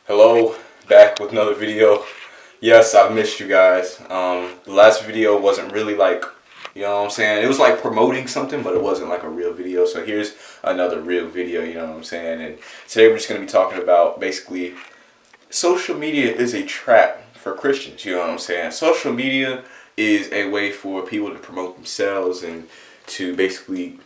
Hello, back with another video. Yes, I've missed you guys. The last video wasn't really like, you know what I'm saying? It was like promoting something, but it wasn't like a real video. So here's another real video, you know what I'm saying? And today we're just going to be talking about basically social media is a trap for Christians, you know what I'm saying? Social media is a way for people to promote themselves and to basically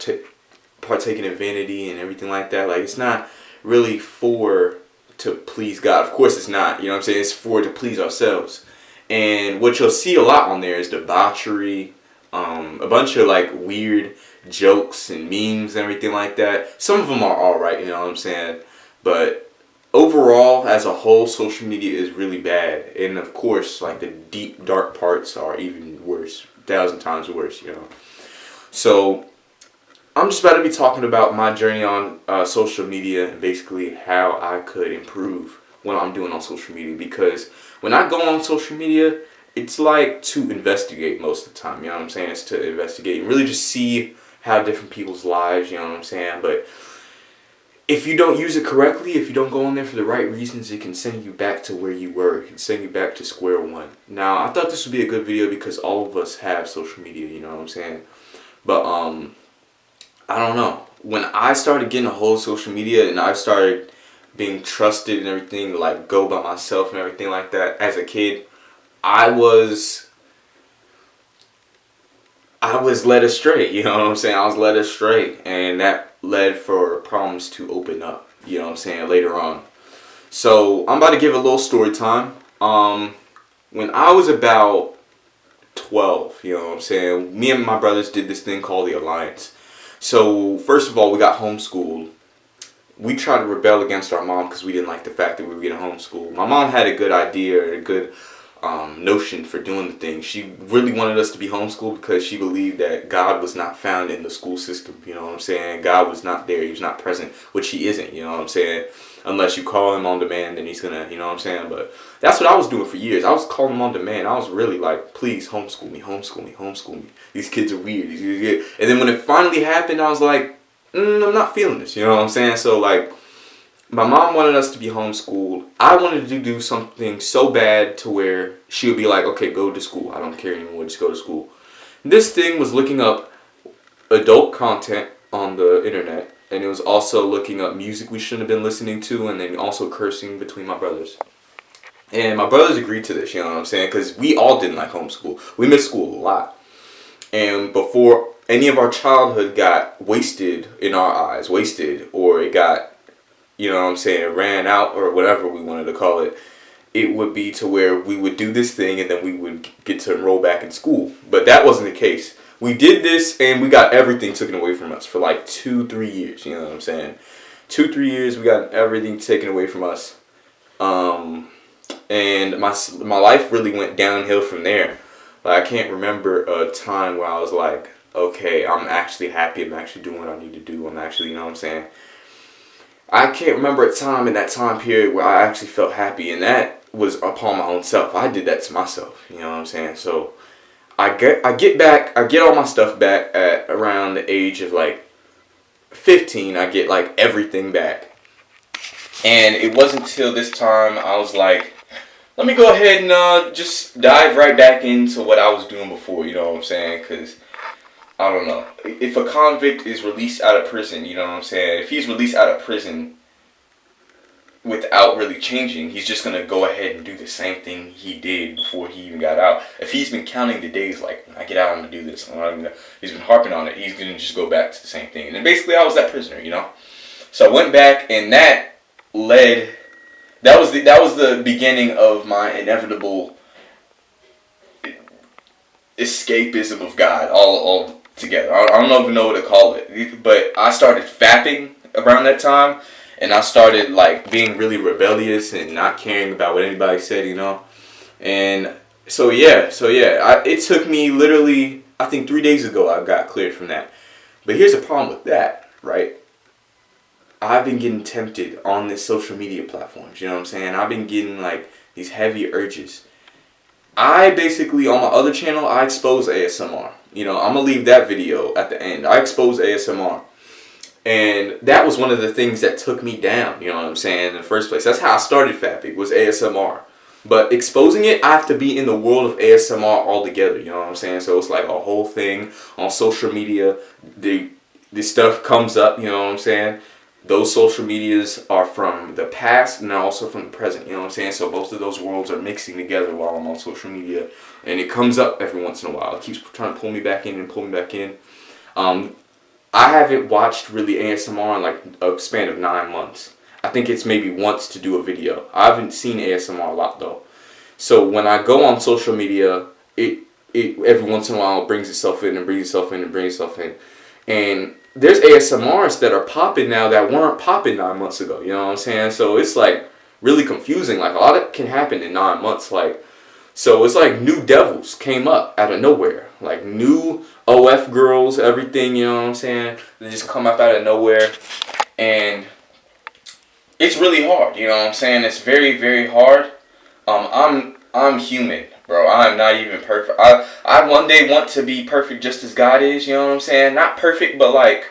partake in vanity and everything like that. Like, it's not really for to please God. Of course it's not. You know what I'm saying? It's for to please ourselves. And what you'll see a lot on there is debauchery, a bunch of like weird jokes and memes and everything like that. Some of them are alright, you know what I'm saying? But overall, as a whole, social media is really bad. And of course, like the deep, dark parts are even worse. 1,000 times worse, you know. So I'm just about to be talking about my journey on social media and basically how I could improve what I'm doing on social media. Because when I go on social media, it's like to investigate most of the time. You know what I'm saying? It's to investigate and really just see how different people's lives, you know what I'm saying? But if you don't use it correctly, if you don't go on there for the right reasons, it can send you back to where you were. It can send you back to square one. Now, I thought this would be a good video because all of us have social media, you know what I'm saying? But, I don't know. When I started getting a hold of social media and I started being trusted and everything, like go by myself and everything like that, as a kid, I was led astray, you know what I'm saying? I was led astray, and that led for problems to open up, you know what I'm saying, later on. So, I'm about to give a little story time. When I was about 12, you know what I'm saying, me and my brothers did this thing called the Alliance. So, first of all, we got homeschooled. We tried to rebel against our mom because we didn't like the fact that we were getting homeschooled. My mom had a good idea, a good notion for doing the thing. She really wanted us to be homeschooled because she believed that God was not found in the school system. You know what I'm saying? God was not there. He was not present, which he isn't. You know what I'm saying? Unless you call him on demand, then he's gonna, you know what I'm saying? But that's what I was doing for years. I was calling him on demand. I was really like, please homeschool me, homeschool me, homeschool me. These kids are weird. And then when it finally happened, I was like, I'm not feeling this. You know what I'm saying? So like, my mom wanted us to be homeschooled. I wanted to do something so bad to where she would be like, okay, go to school. I don't care anymore. Just go to school. This thing was looking up adult content on the internet. And it was also looking up music we shouldn't have been listening to. And then also cursing between my brothers. And my brothers agreed to this, you know what I'm saying? Because we all didn't like homeschool. We missed school a lot. And before any of our childhood got wasted in our eyes, or it got, you know what I'm saying, ran out or whatever we wanted to call it, it would be to where we would do this thing and then we would get to enroll back in school. But that wasn't the case. We did this and we got everything taken away from us for like 2-3 years, you know what I'm saying? 2-3 years we got everything taken away from us. And my life really went downhill from there. Like, I can't remember a time where I was like, okay, I'm actually happy, I'm actually doing what I need to do, I'm actually, you know what I'm saying? I can't remember a time in that time period where I actually felt happy, and that was upon my own self. I did that to myself, you know what I'm saying? So I get all my stuff back at around the age of like 15. I get like everything back. And it wasn't until this time I was like, let me go ahead and just dive right back into what I was doing before, you know what I'm saying? Because I don't know. If a convict is released out of prison, you know what I'm saying? If he's released out of prison without really changing, he's just going to go ahead and do the same thing he did before he even got out. If he's been counting the days, like, when I get out, I'm going to do this, he's been harping on it, he's going to just go back to the same thing. And then basically I was that prisoner, you know? So I went back, and that was the beginning of my inevitable escapism of God, all together. I don't even know what to call it, but I started fapping around that time, and I started like being really rebellious and not caring about what anybody said, you know. And so yeah, it took me literally, I think 3 days ago I got cleared from that. But here's the problem with that, right? I've been getting tempted on this social media platforms, you know what I'm saying? I've been getting like these heavy urges. I basically, on my other channel, I expose ASMR. You know, I'm going to leave that video at the end. I expose ASMR. And that was one of the things that took me down, you know what I'm saying, in the first place. That's how I started Fapping, was ASMR. But exposing it, I have to be in the world of ASMR altogether, you know what I'm saying? So it's like a whole thing on social media. This stuff comes up, you know what I'm saying? Those social medias are from the past and they're also from the present, you know what I'm saying? So both of those worlds are mixing together while I'm on social media. And it comes up every once in a while. It keeps trying to pull me back in and pull me back in. I haven't watched really ASMR in like a span of 9 months. I think it's maybe once to do a video. I haven't seen ASMR a lot though. So when I go on social media, it every once in a while brings itself in and brings itself in and brings itself in. And there's ASMRs that are popping now that weren't popping 9 months ago. You know what I'm saying? So it's like really confusing. Like a lot can happen in 9 months. Like, so it's like new devils came up out of nowhere. Like new OF girls, everything, you know what I'm saying? They just come up out of nowhere. And it's really hard, you know what I'm saying? It's very, very hard. I'm human, bro. I'm not even perfect. I one day want to be perfect just as God is, you know what I'm saying? Not perfect, but like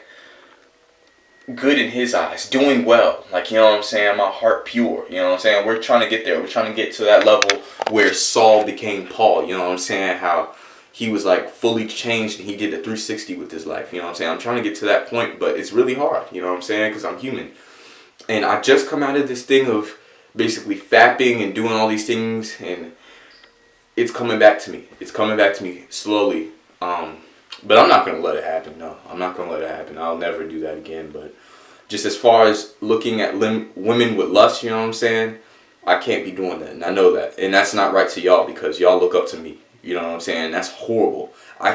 good in his eyes, doing well. Like, you know what I'm saying? My heart pure, you know what I'm saying? We're trying to get there. We're trying to get to that level where Saul became Paul, you know what I'm saying? How he was like fully changed and he did a 360 with his life, you know what I'm saying? I'm trying to get to that point, but it's really hard, you know what I'm saying? Because I'm human. And I just come out of this thing of basically fapping and doing all these things, and it's coming back to me. It's coming back to me slowly. But I'm not going to let it happen. No, I'm not going to let it happen. I'll never do that again. But just as far as looking at women with lust, you know what I'm saying? I can't be doing that. And I know that. And that's not right to y'all because y'all look up to me. You know what I'm saying? That's horrible. I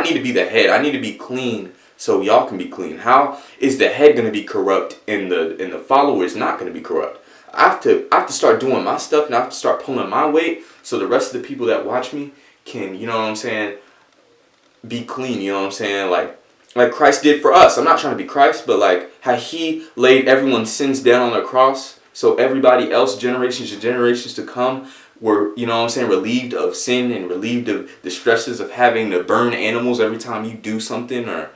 need to be the head. I need to be clean so y'all can be clean. How is the head going to be corrupt and the follower is not going to be corrupt? I have to start doing my stuff and I have to start pulling my weight so the rest of the people that watch me can, you know what I'm saying, be clean, you know what I'm saying? Like Christ did for us. I'm not trying to be Christ, but like how he laid everyone's sins down on the cross so everybody else, generations and generations to come, were, you know what I'm saying, relieved of sin and relieved of the stresses of having to burn animals every time you do something or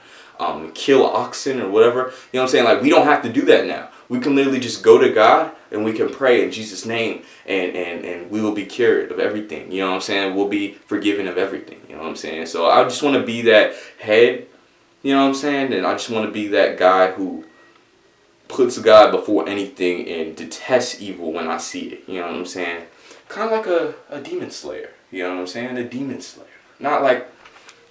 kill oxen or whatever. You know what I'm saying? Like, we don't have to do that now. We can literally just go to God and we can pray in Jesus' name and we will be cured of everything. You know what I'm saying? We'll be forgiven of everything. You know what I'm saying? So I just want to be that head, you know what I'm saying? And I just want to be that guy who puts God before anything and detests evil when I see it. You know what I'm saying? Kind of like a demon slayer. You know what I'm saying? A demon slayer. Not like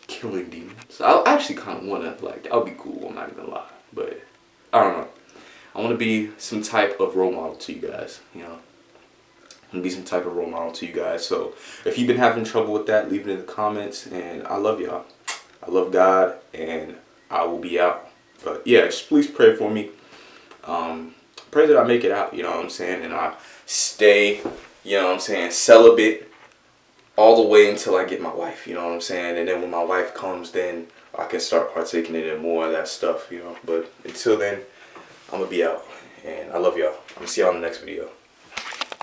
killing demons. I actually kind of want to, like, that would be cool, I'm not gonna lie. But I don't know. I want to be some type of role model to you guys, you know. I want to be some type of role model to you guys. So if you've been having trouble with that, leave it in the comments. And I love y'all. I love God, and I will be out. But yeah, just please pray for me. Pray that I make it out, you know what I'm saying, and I stay, you know what I'm saying, celibate all the way until I get my wife, you know what I'm saying, and then when my wife comes, then I can start partaking in more of that stuff, you know. But until then, I'm gonna be out, and I love y'all. I'm gonna see y'all in the next video.